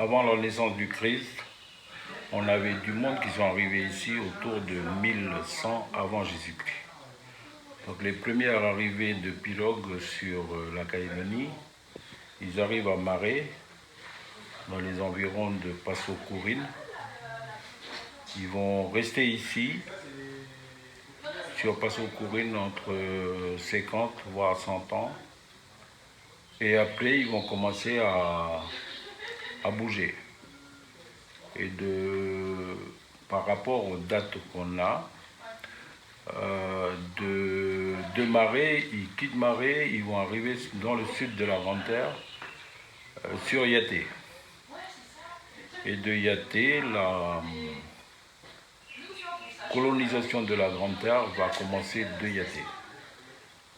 avant la naissance du Christ, on avait du monde qui sont arrivés ici autour de 1100 avant Jésus-Christ. Donc les premières arrivées de pirogues sur la Calédonie, ils arrivent à Maré, dans les environs de Passo-Courine. Ils vont rester ici, sur Passo-Courine, entre 50 voire 100 ans. Et après, ils vont commencer à bouger. Et par rapport aux dates qu'on a, de Maré, ils quittent Maré, ils vont arriver dans le sud de la Grande Terre, sur Yaté. Et de Yaté, la colonisation de la Grande Terre va commencer de Yaté.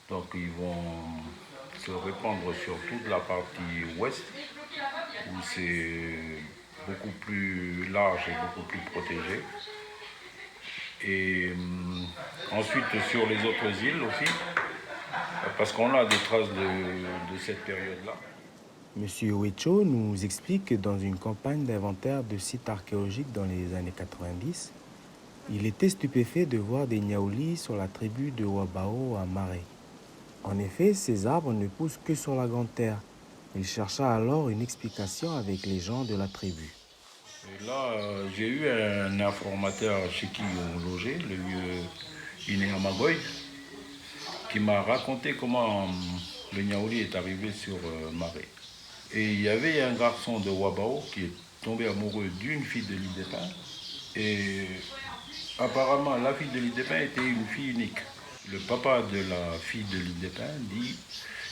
Donc ils vont se répandre sur toute la partie ouest, où c'est beaucoup plus large et beaucoup plus protégé. Et ensuite sur les autres îles aussi, parce qu'on a des traces de cette période-là. Monsieur Wecho nous explique que dans une campagne d'inventaire de sites archéologiques dans les années 90, il était stupéfait de voir des niaoulis sur la tribu de Wabao à Maré. En effet, ces arbres ne poussent que sur la Grande Terre. Il chercha alors une explication avec les gens de la tribu. Et là, j'ai eu un informateur chez qui ils ont logé, le vieux Iné Amagoy, qui m'a raconté comment le niaouli est arrivé sur Maré. Et il y avait un garçon de Wabao qui est tombé amoureux d'une fille de l'île des Pins. Et apparemment, la fille de l'île des Pins était une fille unique. Le papa de la fille de l'île des Pins dit,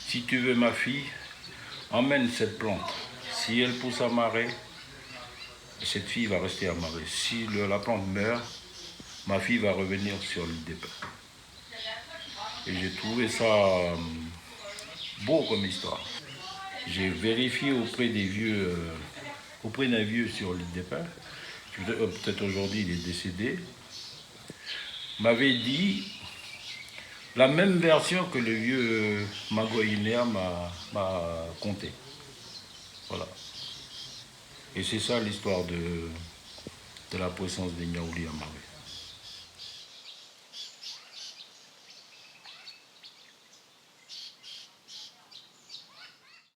si tu veux ma fille, emmène cette plante. Si elle pousse à Maré, cette fille va rester à Maré. Si la plante meurt, ma fille va revenir sur l'île des Pins. Et j'ai trouvé ça beau comme histoire. J'ai vérifié auprès d'un vieux sur l'île des Pins, peut-être aujourd'hui il est décédé, m'avait dit la même version que le vieux Magoïnéa m'a conté. Voilà. Et c'est ça l'histoire de la présence des niaoulis à Maré.